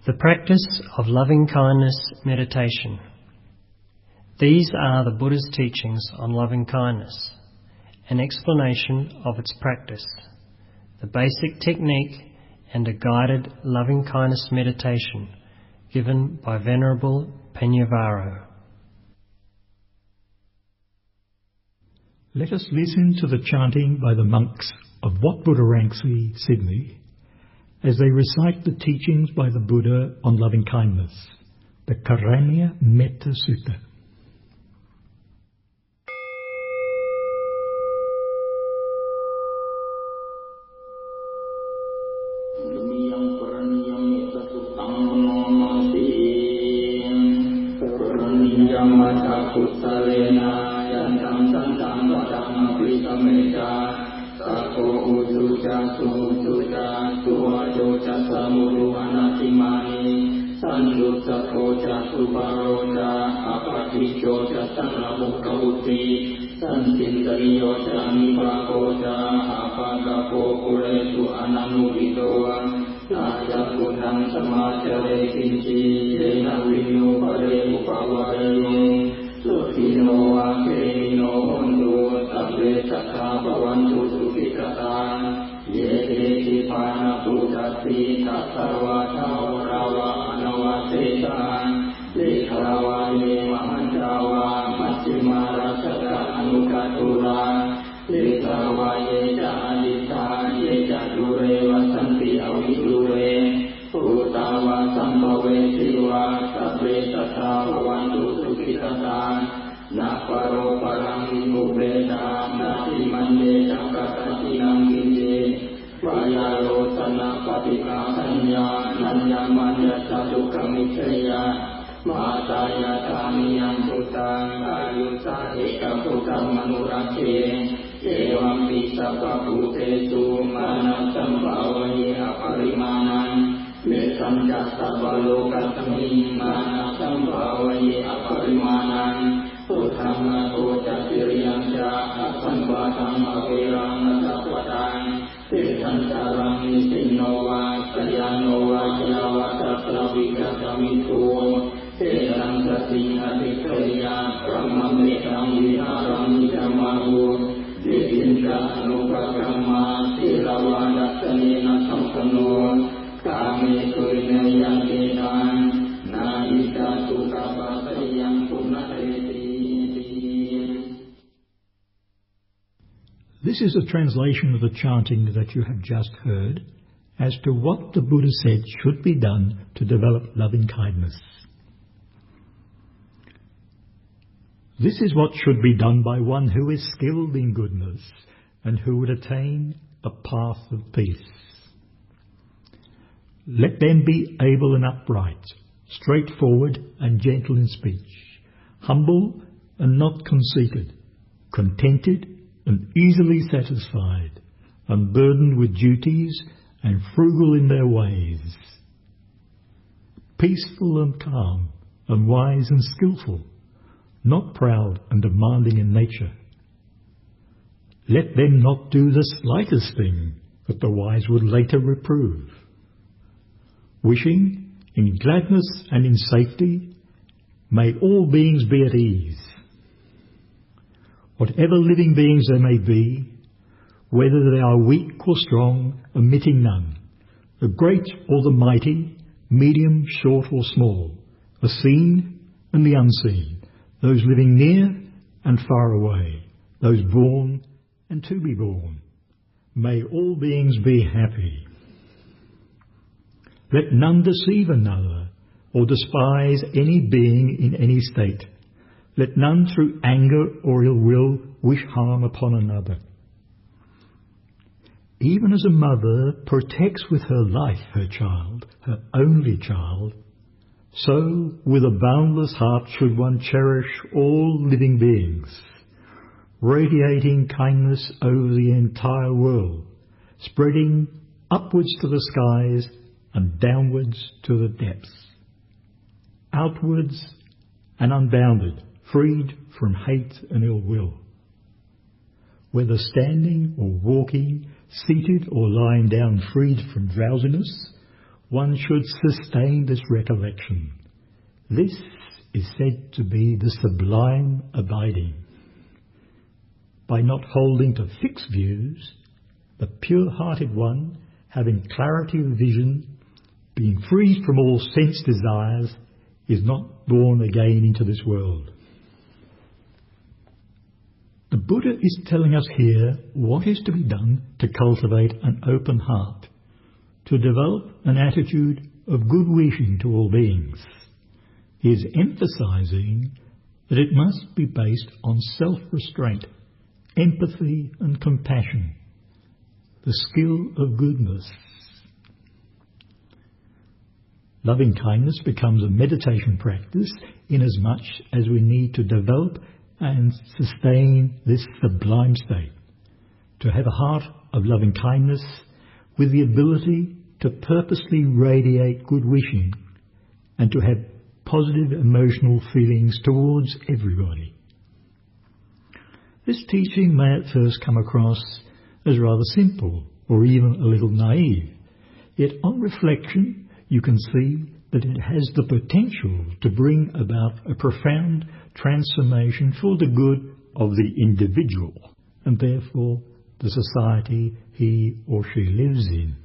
The practice of loving-kindness meditation. These are the Buddha's teachings on loving-kindness, an explanation of its practice, the basic technique and a guided loving-kindness meditation given by Venerable Peñavaro. Let us listen to the chanting by the monks of Wat Buddharangsi, Sydney, as they recite the teachings by the Buddha on loving-kindness, the Karanya Metta Sutta. This is a translation of the chanting that you have just heard as to what the Buddha said should be done to develop loving-kindness. This is what should be done by one who is skilled in goodness and who would attain a path of peace. Let them be able and upright, straightforward and gentle in speech, humble and not conceited, contented and easily satisfied, unburdened with duties and frugal in their ways, peaceful and calm and wise and skillful, not proud and demanding in nature. Let them not do the slightest thing that the wise would later reprove. Wishing, in gladness and in safety, may all beings be at ease. Whatever living beings there may be, whether they are weak or strong, omitting none, the great or the mighty, medium, short or small, the seen and the unseen, those living near and far away, those born and to be born, may all beings be happy. Let none deceive another or despise any being in any state. Let none through anger or ill will wish harm upon another. Even as a mother protects with her life her child, her only child, so with a boundless heart should one cherish all living beings, radiating kindness over the entire world, spreading upwards to the skies and downwards to the depths, outwards and unbounded, freed from hate and ill will. Whether standing or walking, seated or lying down, freed from drowsiness, one should sustain this recollection. This is said to be the sublime abiding. By not holding to fixed views, the pure-hearted one, having clarity of vision, being free from all sense desires, is not born again into this world. The Buddha is telling us here what is to be done to cultivate an open heart, to develop an attitude of good wishing to all beings. He is emphasizing that it must be based on self-restraint, empathy and compassion, the skill of goodness. Loving kindness becomes a meditation practice inasmuch as we need to develop and sustain this sublime state, to have a heart of loving kindness with the ability to purposely radiate good wishing and to have positive emotional feelings towards everybody. This teaching may at first come across as rather simple or even a little naive, yet on reflection you can see that it has the potential to bring about a profound transformation for the good of the individual and therefore the society he or she lives in.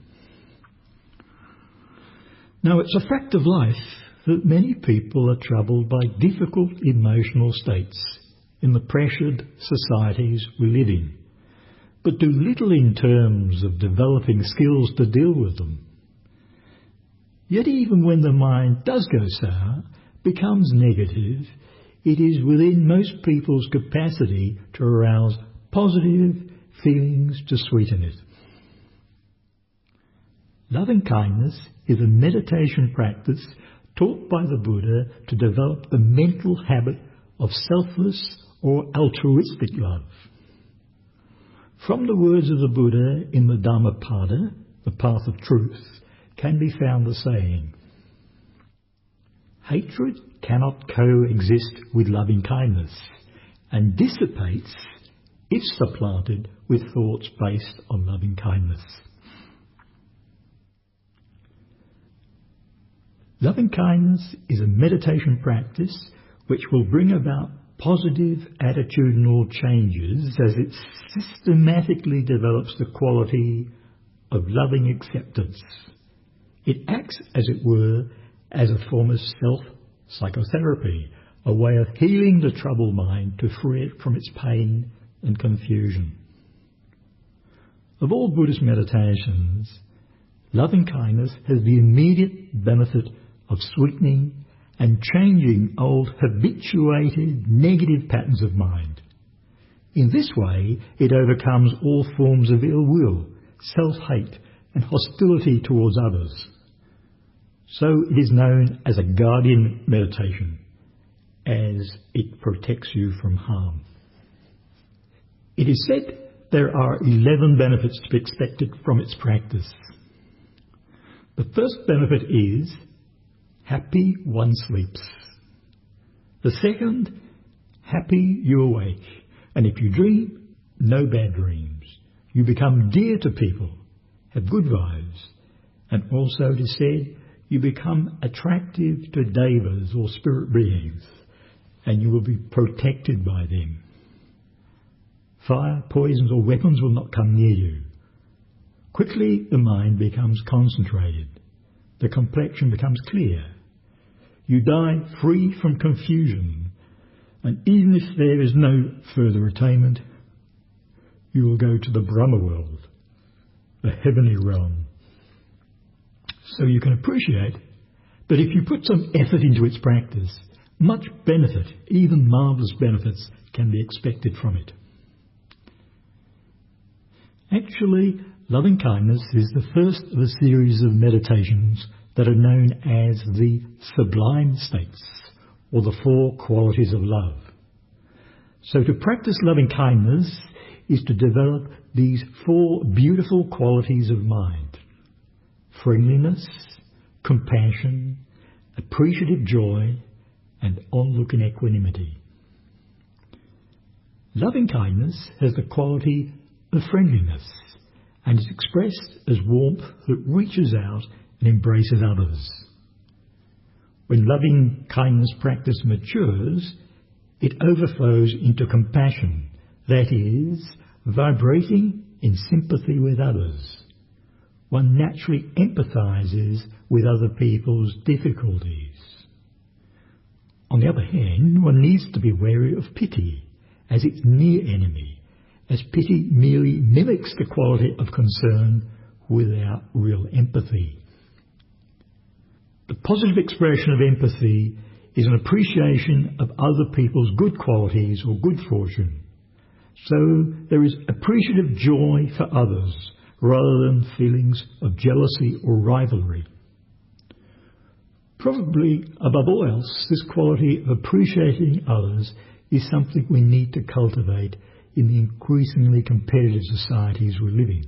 Now, it's a fact of life that many people are troubled by difficult emotional states in the pressured societies we live in, but do little in terms of developing skills to deal with them. Yet even when the mind does go sour, becomes negative, it is within most people's capacity to arouse positive feelings to sweeten it. Loving kindness is a meditation practice taught by the Buddha to develop the mental habit of selfless or altruistic love. From the words of the Buddha in the Dhammapada, the path of truth, can be found the saying, hatred cannot coexist with loving kindness and dissipates if supplanted with thoughts based on loving kindness. Loving kindness is a meditation practice which will bring about positive attitudinal changes as it systematically develops the quality of loving acceptance. It acts, as it were, as a form of self-psychotherapy, a way of healing the troubled mind to free it from its pain and confusion. Of all Buddhist meditations, loving kindness has the immediate benefit of sweetening and changing old habituated negative patterns of mind. In this way, it overcomes all forms of ill will, self-hate and hostility towards others. So it is known as a guardian meditation, as it protects you from harm. It is said there are 11 benefits to be expected from its practice. The first benefit is happy one sleeps. The second, happy you awake. And if you dream, no bad dreams. You become dear to people, have good vibes. And also it is said, you become attractive to devas or spirit beings, and you will be protected by them. Fire, poisons or weapons will not come near you. Quickly the mind becomes concentrated. The complexion becomes clear. You die free from confusion, and even if there is no further attainment, you will go to the Brahma world, the heavenly realm. So you can appreciate that if you put some effort into its practice, much benefit, even marvellous benefits, can be expected from it. Actually, loving kindness is the first of a series of meditations that are known as the sublime states, or the 4 qualities of love. So to practice loving kindness is to develop these 4 beautiful qualities of mind: friendliness, compassion, appreciative joy, and onlooking equanimity. Loving kindness has the quality of friendliness and is expressed as warmth that reaches out and embraces others. When loving kindness practice matures, it overflows into compassion, that is, vibrating in sympathy with others. One naturally empathizes with other people's difficulties. On the other hand, one needs to be wary of pity as its near enemy, as pity merely mimics the quality of concern without real empathy. The positive expression of empathy is an appreciation of other people's good qualities or good fortune. So there is appreciative joy for others rather than feelings of jealousy or rivalry. Probably above all else, this quality of appreciating others is something we need to cultivate in the increasingly competitive societies we live in.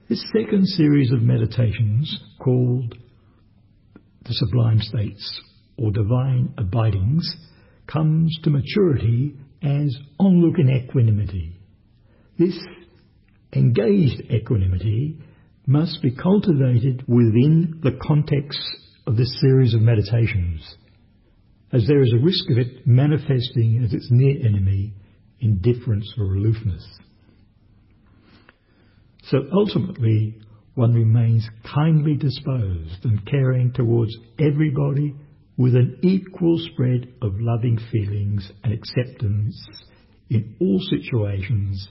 This second series of meditations, called the Sublime States or Divine Abidings, comes to maturity as onlooking equanimity. This engaged equanimity must be cultivated within the context of this series of meditations, as there is a risk of it manifesting as its near enemy, indifference or aloofness. So ultimately, one remains kindly disposed and caring towards everybody with an equal spread of loving feelings and acceptance in all situations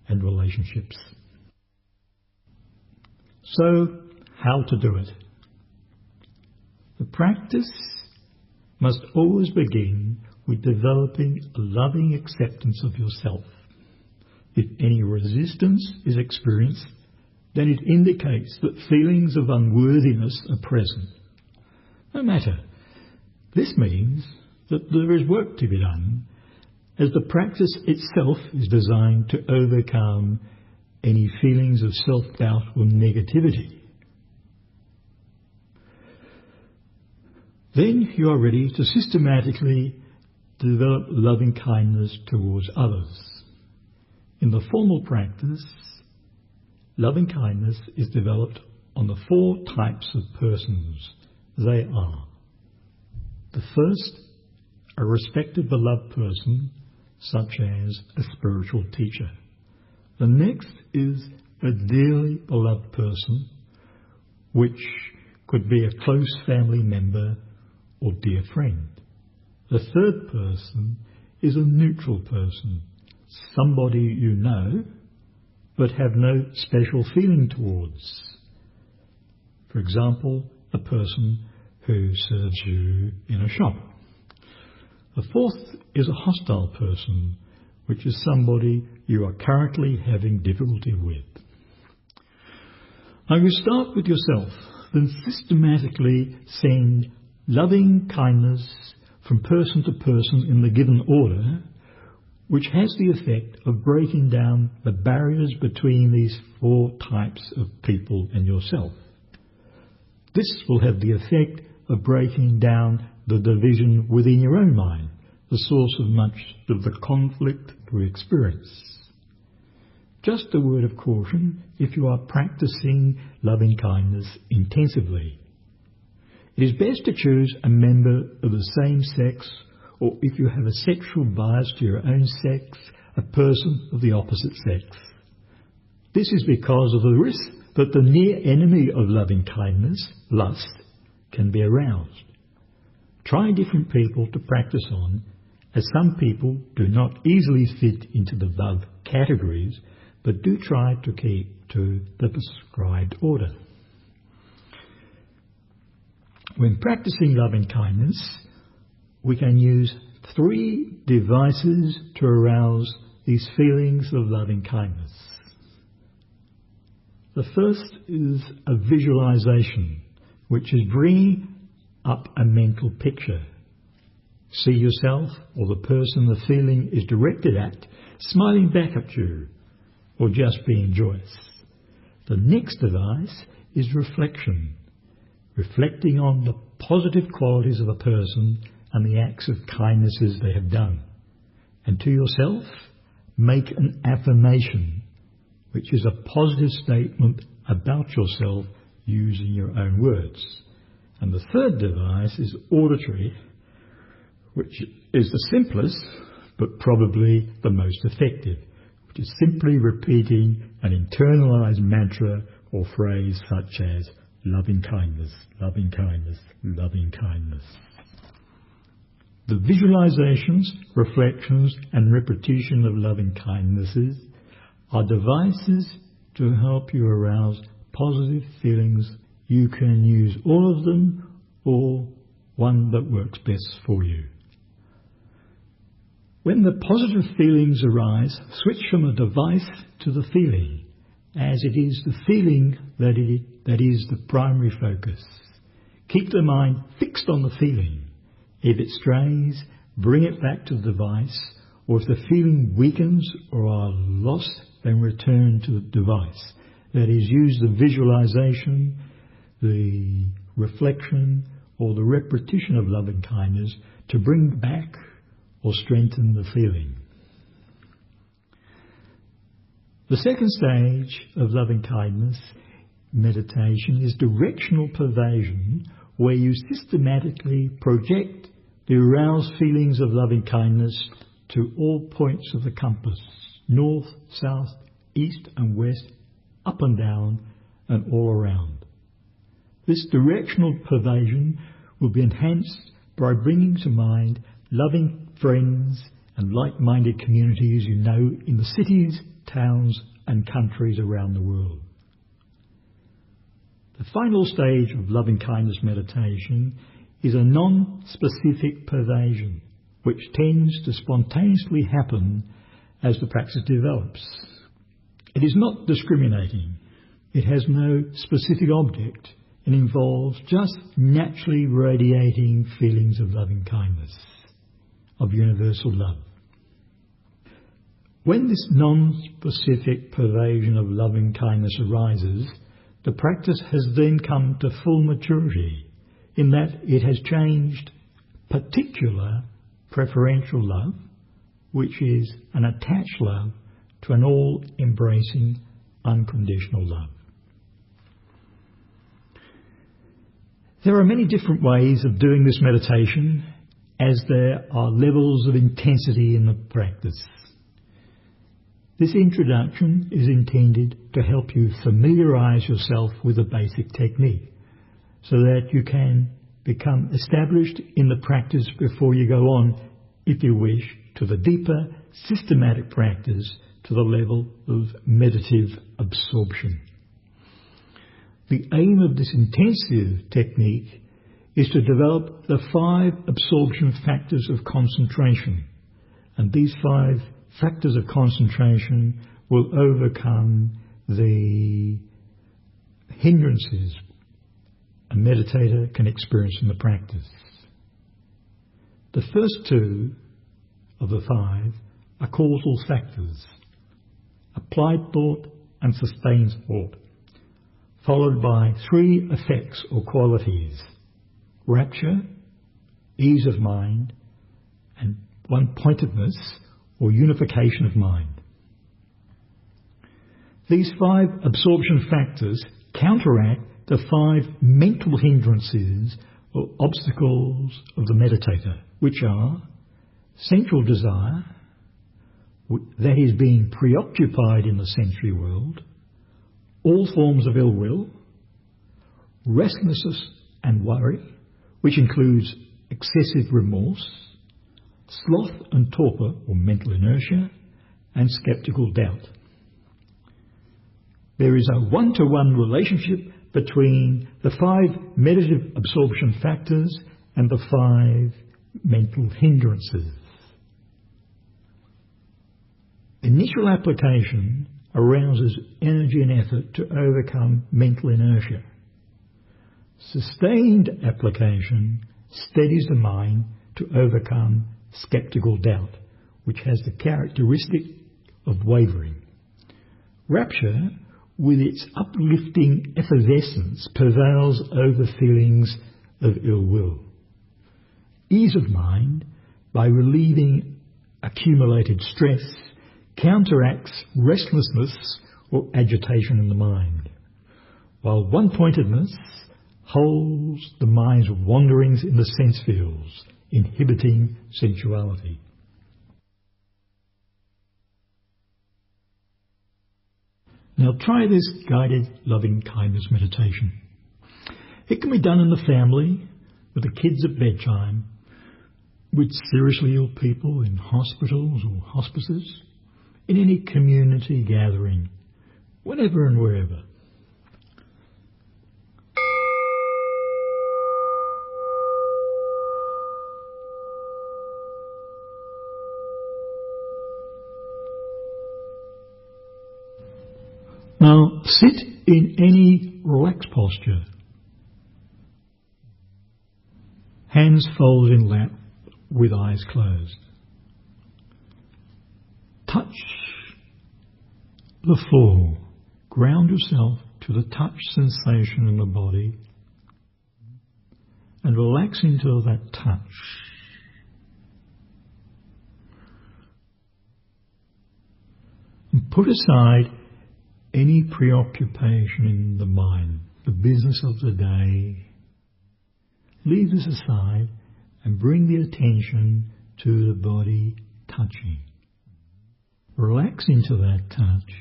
and relationships. So, how to do it? The practice must always begin with developing a loving acceptance of yourself. If any resistance is experienced, then it indicates that feelings of unworthiness are present. No matter. This means that there is work to be done, as the practice itself is designed to overcome any feelings of self-doubt or negativity. Then you are ready to systematically develop loving kindness towards others. In the formal practice, loving kindness is developed on the 4 types of persons. They are: the first, a respected beloved person, such as a spiritual teacher. The next is a dearly beloved person, which could be a close family member or dear friend. The third person is a neutral person, somebody you know but have no special feeling towards. For example, a person who serves you in a shop. The fourth is a hostile person, which is somebody you are currently having difficulty with. Now you start with yourself, then systematically send loving kindness from person to person in the given order, which has the effect of breaking down the barriers between these 4 types of people and yourself. This will have the effect of breaking down the division within your own mind, the source of much of the conflict we experience. Just a word of caution if you are practicing loving kindness intensively. It is best to choose a member of the same sex, or if you have a sexual bias to your own sex, a person of the opposite sex. This is because of the risk that the near enemy of loving kindness, lust, can be aroused. Try different people to practice on, as some people do not easily fit into the above categories, but do try to keep to the prescribed order. When practicing loving kindness, we can use 3 devices to arouse these feelings of loving kindness. The first is a visualization, which is bringing up a mental picture. See yourself or the person the feeling is directed at smiling back at you, or just being joyous. The next device is reflection, reflecting on the positive qualities of a person and the acts of kindnesses they have done. And to yourself, make an affirmation, which is a positive statement about yourself using your own words. And the third device is auditory, which is the simplest, but probably the most effective, which is simply repeating an internalized mantra or phrase such as loving kindness, loving kindness, loving kindness. The visualizations, reflections, and repetition of loving kindnesses are devices to help you arouse positive feelings. You can use all of them or one that works best for you. When the positive feelings arise, switch from a device to the feeling, as it is the feeling that is the primary focus. Keep the mind fixed on the feeling. If it strays, bring it back to the device, or if the feeling weakens or are lost, then return to the device. That is, use the visualization, the reflection, or the repetition of loving kindness to bring back or strengthen the feeling. The second stage of loving kindness meditation is directional pervasion, where you systematically project the aroused feelings of loving kindness to all points of the compass, north, south, east and west, up and down, and all around. This directional pervasion will be enhanced by bringing to mind loving friends and like-minded communities you know in the cities, towns and countries around the world. The final stage of loving kindness meditation is a non-specific pervasion, which tends to spontaneously happen as the practice develops. It is not discriminating. It has no specific object and involves just naturally radiating feelings of loving kindness, of universal love. When this non-specific pervasion of loving kindness arises, the practice has then come to full maturity, in that it has changed particular preferential love, which is an attached love, to an all-embracing unconditional love. There are many different ways of doing this meditation, as there are levels of intensity in the practice. This introduction is intended to help you familiarise yourself with the basic technique, so that you can become established in the practice before you go on, if you wish, to the deeper, systematic practice to the level of meditative absorption. The aim of this intensive technique is to develop the 5 absorption factors of concentration, and these 5 factors of concentration will overcome the hindrances a meditator can experience in the practice. The first 2 of the 5 are causal factors: applied thought and sustained thought, followed by 3 effects or qualities: rapture, ease of mind, and one-pointedness or unification of mind. These 5 absorption factors counteract the 5 mental hindrances or obstacles of the meditator, which are sensual desire, that is, being preoccupied in the sensory world, all forms of ill will, restlessness and worry, which includes excessive remorse, sloth and torpor or mental inertia, and skeptical doubt. There is a one-to-one relationship between the 5 meditative absorption factors and the 5 mental hindrances. Initial application arouses energy and effort to overcome mental inertia. Sustained application steadies the mind to overcome skeptical doubt, which has the characteristic of wavering. Rapture, with its uplifting effervescence, prevails over feelings of ill will. Ease of mind, by relieving accumulated stress, counteracts restlessness or agitation in the mind. while one-pointedness holds the mind's wanderings in the sense fields, inhibiting sensuality. Now try this guided loving-kindness meditation. It can be done in the family, with the kids at bedtime, with seriously ill people in hospitals or hospices, in any community gathering, whenever and wherever. Now sit in any relaxed posture. Hands folded in lap with eyes closed. Touch the floor. Ground yourself to the touch sensation in the body and relax into that touch. And put aside any preoccupation in the mind, the business of the day. Leave this aside and bring the attention to the body touching. Relax into that touch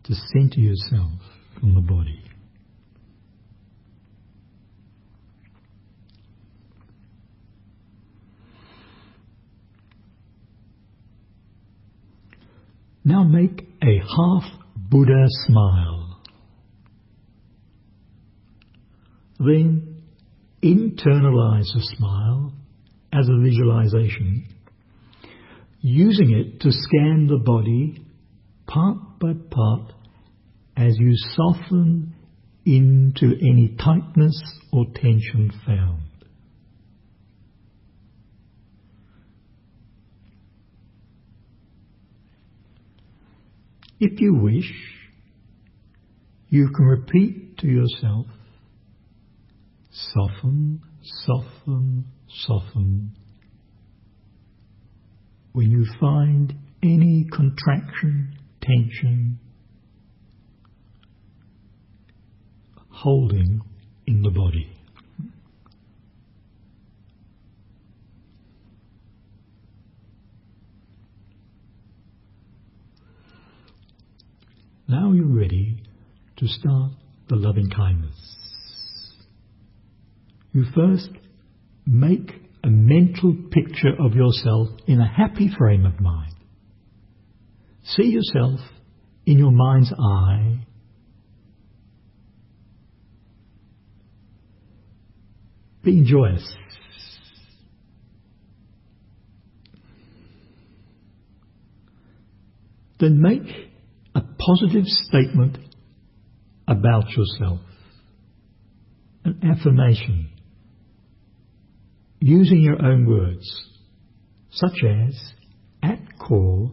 to center yourself from the body. Now make a half Buddha smile. Then internalize the smile as a visualization, using it to scan the body part by part as you soften into any tightness or tension found. If you wish, you can repeat to yourself, soften, soften, soften, when you find any contraction, tension, holding in the body. Now you're ready to start the loving kindness. You first make a mental picture of yourself in a happy frame of mind. See yourself in your mind's eye, being joyous. Then make a positive statement about yourself, an affirmation, using your own words, such as, at core,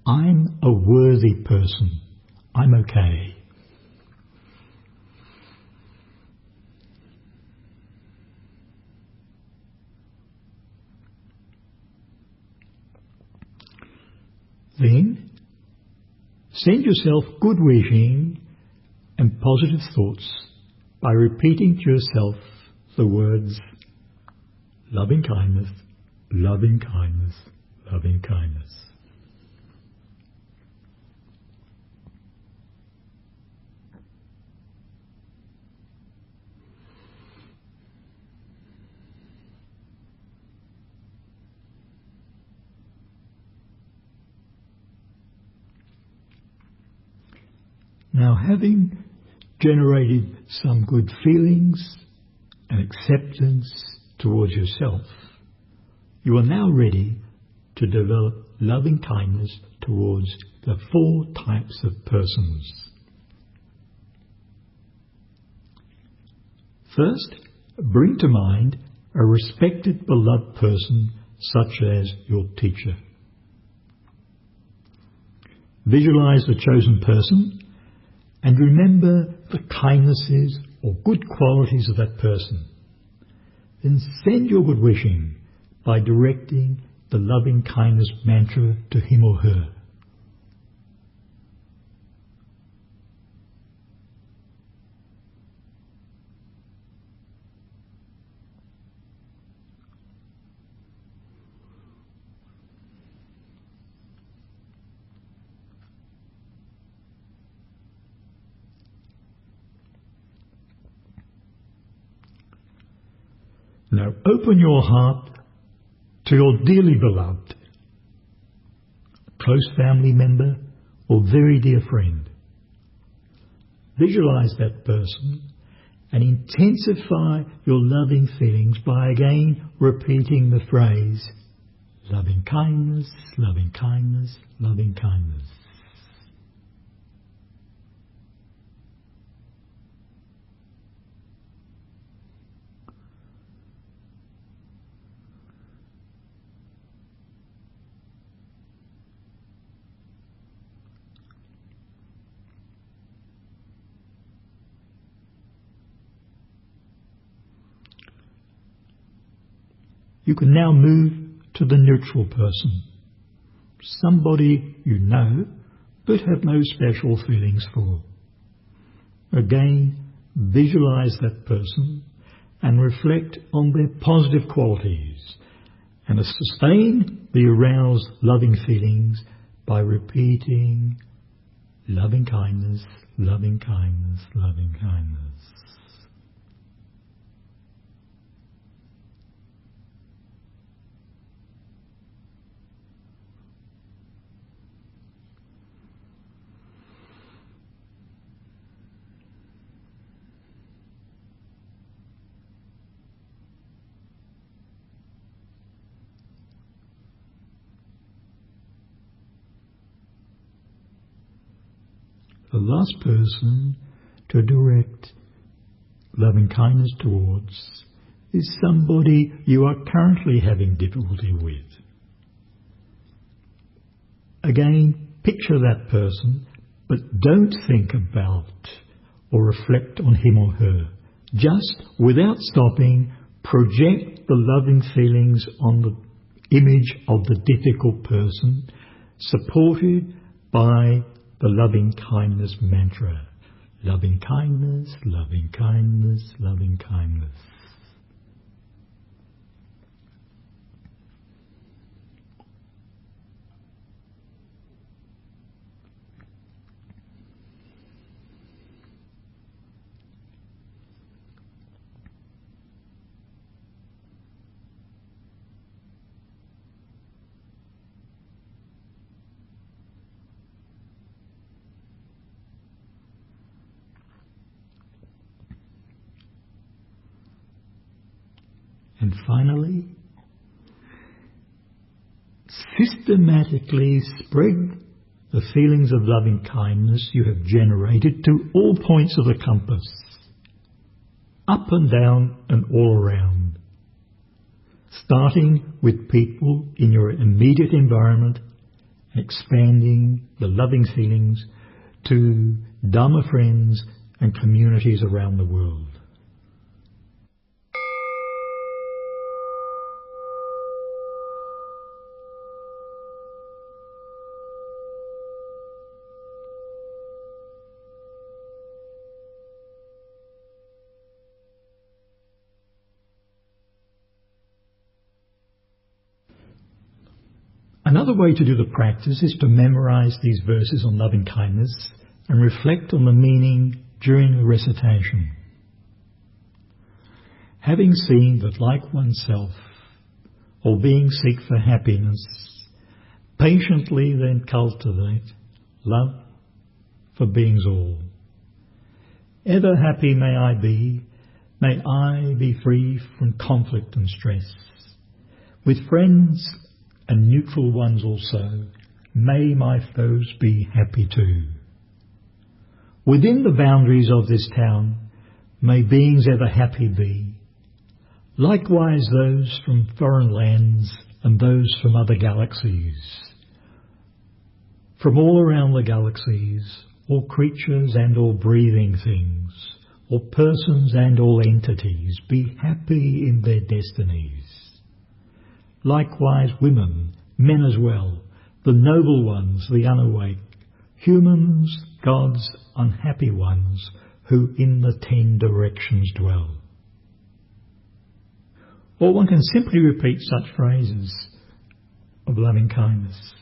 I'm a worthy person, I'm okay. Then, send yourself good wishing and positive thoughts by repeating to yourself the words, loving kindness, loving kindness, loving kindness. Now, having generated some good feelings and acceptance towards yourself, you are now ready to develop loving kindness towards the 4 types of persons. First, bring to mind a respected, beloved person such as your teacher. Visualize the chosen person and remember the kindnesses or good qualities of that person. Then send your good wishing by directing the loving kindness mantra to him or her. Now open your heart to your dearly beloved, close family member or very dear friend. Visualize that person and intensify your loving feelings by again repeating the phrase, loving kindness, loving kindness, loving kindness. You can now move to the neutral person, somebody you know but have no special feelings for. Again, visualize that person and reflect on their positive qualities and sustain the aroused loving feelings by repeating loving kindness, loving kindness, loving kindness. The last person to direct loving kindness towards is somebody you are currently having difficulty with. Again, picture that person, but don't think about or reflect on him or her. Just, without stopping, project the loving feelings on the image of the difficult person, supported by the loving kindness mantra. Loving kindness, loving kindness, loving kindness. And finally, systematically spread the feelings of loving kindness you have generated to all points of the compass, up and down and all around, starting with people in your immediate environment, expanding the loving feelings to Dharma friends and communities around the world. Another way to do the practice is to memorize these verses on loving kindness and reflect on the meaning during the recitation. Having seen that, like oneself, all beings seek for happiness, patiently then cultivate love for beings all. Ever happy may I be free from conflict and stress. With friends and neutral ones also, may my foes be happy too. Within the boundaries of this town, may beings ever happy be. Likewise those from foreign lands and those from other galaxies. From all around the galaxies, all creatures and all breathing things, all persons and all entities, be happy in their destinies. Likewise women, men as well, the noble ones, the unawake, humans, gods, unhappy ones, who in the 10 directions dwell. Or one can simply repeat such phrases of loving kindness.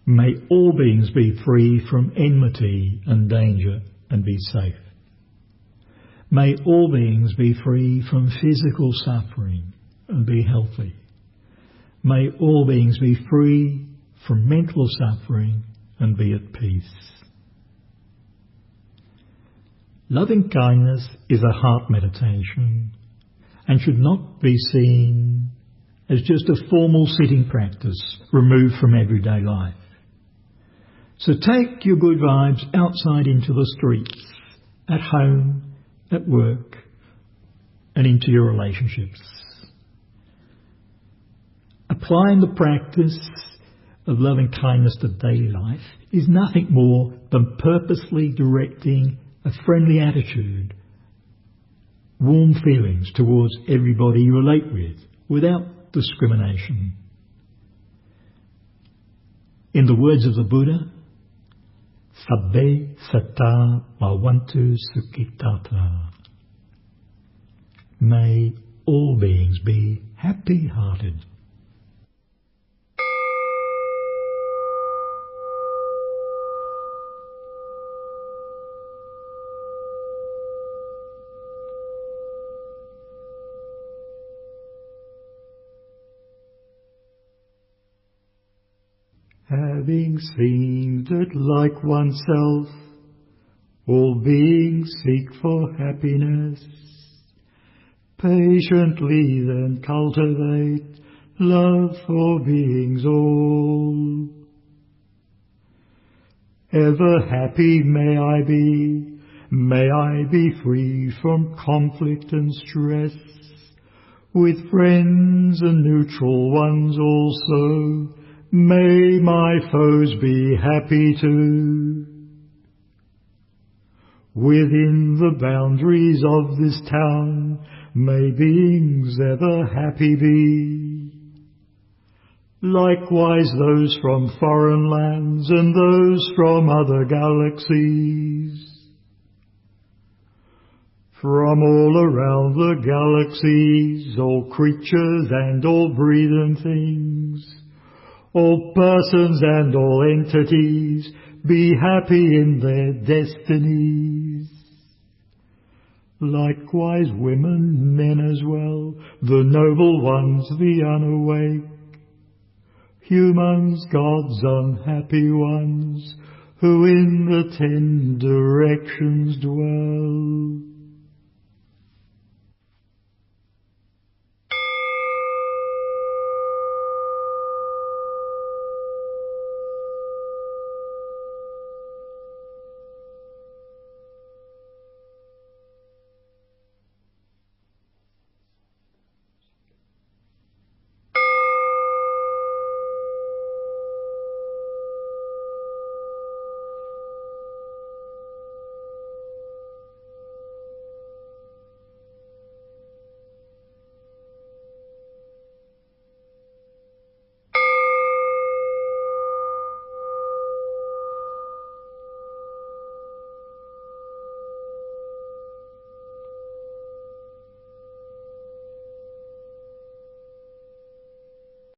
May all beings be free from enmity and danger and be safe. May all beings be free from physical suffering and be healthy. May all beings be free from mental suffering and be at peace. Loving kindness is a heart meditation and should not be seen as just a formal sitting practice removed from everyday life. So take your good vibes outside into the streets, at home, at work, and into your relationships. Applying the practice of loving kindness to daily life is nothing more than purposely directing a friendly attitude, warm feelings towards everybody you relate with, without discrimination. In the words of the Buddha, Sabbe Satta Bhavantu Sukhitata. May all beings be happy-hearted. Having seen that like oneself, all beings seek for happiness, patiently then cultivate love for beings all. Ever happy may I be free from conflict and stress, with friends and neutral ones also. May my foes be happy too. Within the boundaries of this town, may beings ever happy be. Likewise those from foreign lands and those from other galaxies. From all around the galaxies, all creatures and all breathing things, all persons and all entities, be happy in their destinies. Likewise women, men as well, the noble ones, the unawake, humans, gods, unhappy ones, who in the 10 directions dwell.